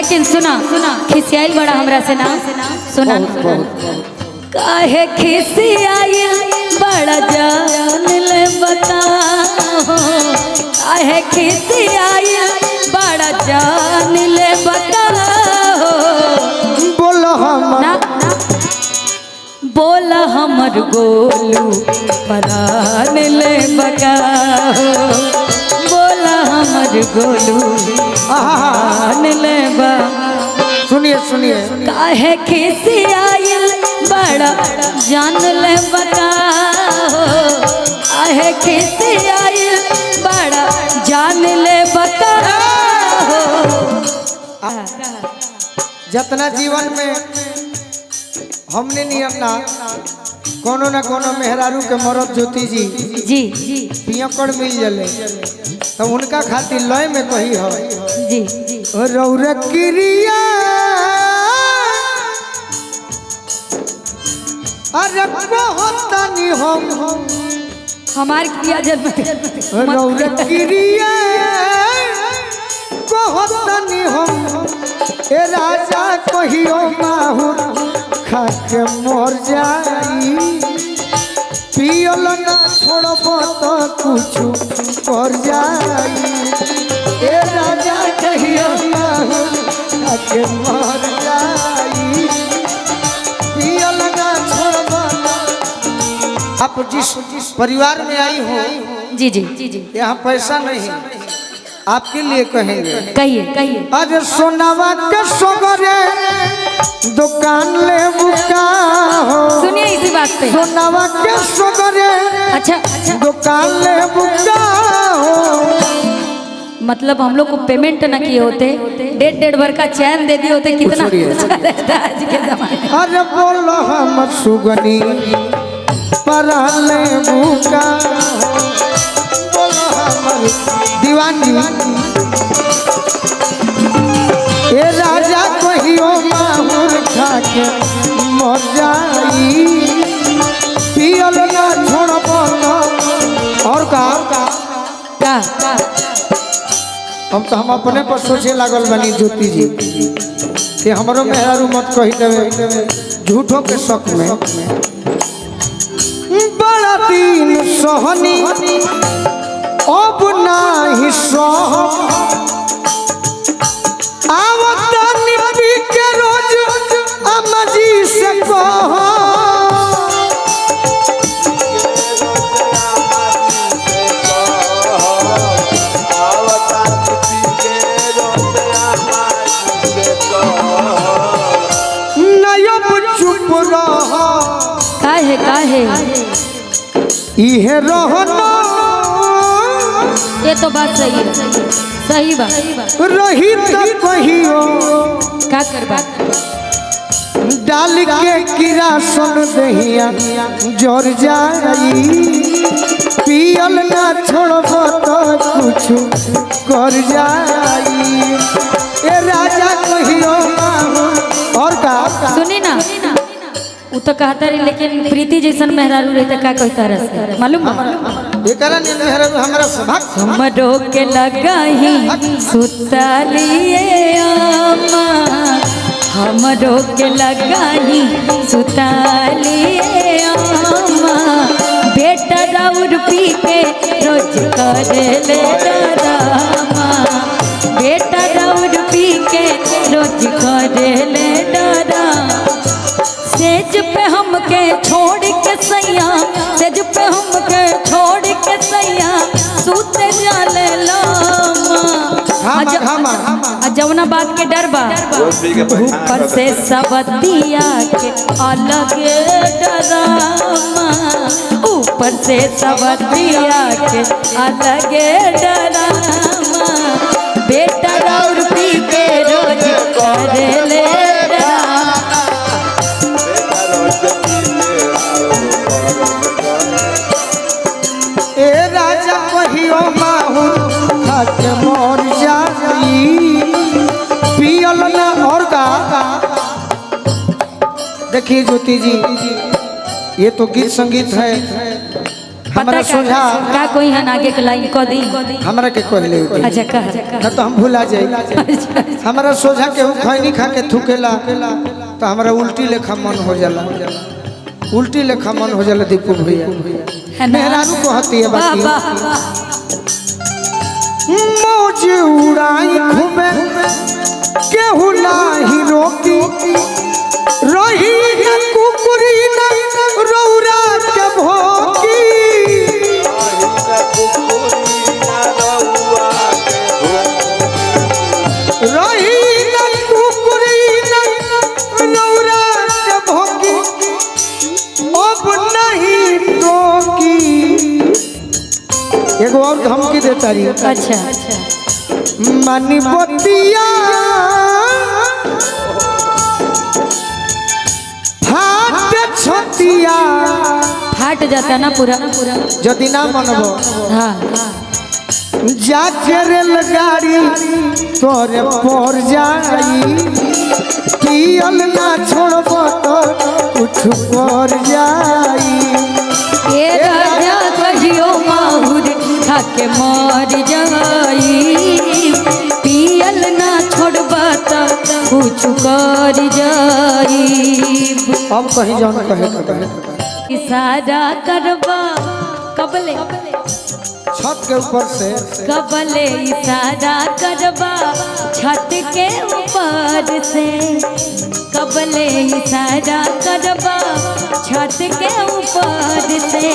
लेकिन सुना सुना खिसियाइल बड़ा हमरा से ना सुना काहे खिसियाइल बड़ा जान ले बताओ काहे खिसियाइल बड़ा जान ले बताओ बोला हमर गोलू परान ले बगाओ बोला हमर गोलू परान ले बगाओ। सुनिए सुनिए काहे खिसियाइल बड़ा जान ले बगाओ काहे खिसियाइल बड़ा जान ले बगाओ। जितना जीवन में हमने नियम ना कोनो न कोनो मेहरारू के मरद ज्योति जी जी पियकड़ मिल जले तो उनका खातिर लय में कही हो जी रौरा क्रिया अरे होतानी हम हमार किया जन्म रौरा क्रिया होतानी हम ए राजा कहियो माहुर खा के मर जाई पियल ना छोड़ब तो कुछ कर जाई ए राजा कहियो माहुर खा के मर जाई पियल ना छोड़ब। आप जिस परिवार में आई हो जी जी जी जी यहाँ पैसा नहीं आपके लिए कहेंगे कहिए कहिए। अरे सोनावा के सोगरे दुकान ले बुका हो सुनिए इसी बात पे सोनावा के सोगरे अच्छा दुकान ले बुका हो मतलब हम लोग को पेमेंट न किए होते डेढ़ भर का चैन दे दिए होते कितना अच्छा रहता आज के जमाने। अरे बोलो हम सुगनी परा ले बुका बोलो हम दीवानी ए राजा कहियो माहुर खा के मर जाई पियल ना छोड़ब और का हम तो हम अपने पर सोचे लागल बनी ज्योति जी कि हमरो मेहरारू मत कही देवे झूठों के शक में बड़ा दिन सहनी अब नाही सह आवतानी पी के रोज अम्मा जी से कह नयब चुप रह काहे इहे रहना ये तो बात सही है सही बात रही तो कहियो का करबा डाल के कीड़ा सुन दहिया जर जाई पियल ना छोड़ब तो कुछ कर जाई ए राजा कहियो और का सुनी ना वो तो कहता रही लेकिन प्रीति जैसन मेहरारू रहता का कहता रह मालूम एकरा ने मेहरारू हमरा सभक हमरो के लगाही सुतालिए अम्मा हमरो के लगाही सुतालिए अम्मा बेटा राउर पी के रोज करे ले डरामा बेटा राउर पी के रोज करे ले डरामा सेज पे हमके छोड़ के सैया सेज पे हमके छोड़ के सैया सूते जाले लामा जवना बात के डर बा ऊपर से सबतिया के अलग डरामा ऊपर से सबतिया के अलग डरामा बेटा राउर पी के रोज करे ले ए राजा कहियो माहुर खा के मर जाई पियल ना और का देखिए ज्योति जी ये तो गीत संगीत है हमरा सोझा का कोई है आगे के लाइन को दी हमरा के कहले अच्छा कह ना तो हम भुला जाई हमरा सोझा के खैनी खा के थूकेला तो हमरा उल्टी लेखा मन हो जाला उल्टी लेखा मन हो जाला दीपू भैया मेहरारू कहती है बाकी मौज उड़ाई घूमे केहू नाही रोकी रही न कुकुरी न रौरा के भोगी रही न कुकुरी न रौरा के भोगी अब नहीं रोकी एगो और धमकी देता रही अच्छा मानी बतिया फाट छतिया फाट जाता ना पूरा यदि ना मनबो हाँ जाके रेलगाड़ी तोरे पर जाई पियल ना छोड़बो तो कुछ पर जाई ए राजा कहियो माहुर खाके मर जाई पियल ना छोड़बा त कुछ कर जाई अब कहीं जान कहे इशारा करबा कबले छत के ऊपर से कबले इशारा करबा छत के ऊपर से कबले इशारा करबा छत के ऊपर से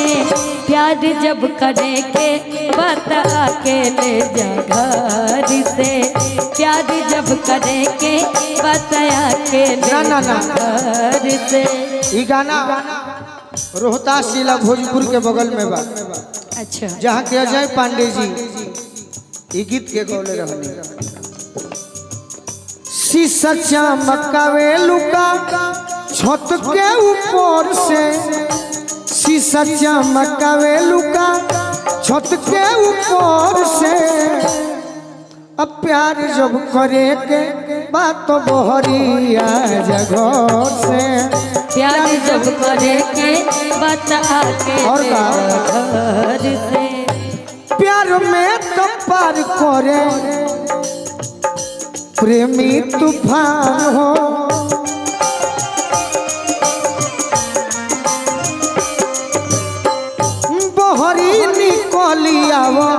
प्यार जब करे के बता के ले जा घर से प्यार जब करे के बता के ले ना घर से ई गाना रोहतास जिला भोजपुर के बगल में बा अच्छा जहाँ के अजय पांडे जी ई गीत के गौले रहने शीशा चमकावे लुका छत के ऊपर से शीशा चमकावे लुका छत के ऊपर से अब प्यार जब करे के बात बहरिया जगह से प्यार जब करे के बता के और का? घर से प्यार में तो पार करे प्रेमी तूफान हो बहरी निकली आवो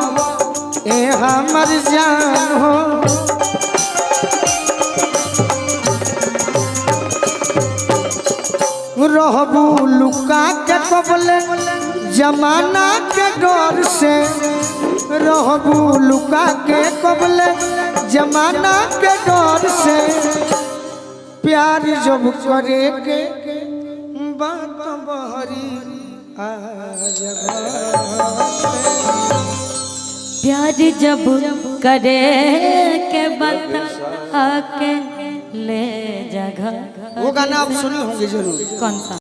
ए हमर जान हो रहबू लुका के कबले जमाना के डर से रहबू लुका के कबले जमाना के डर से प्यार जब करे के बात बहरी आ प्यार जब करे के बता के ले जगह वो गाना आप सुनी होंगे जरूर कौन सा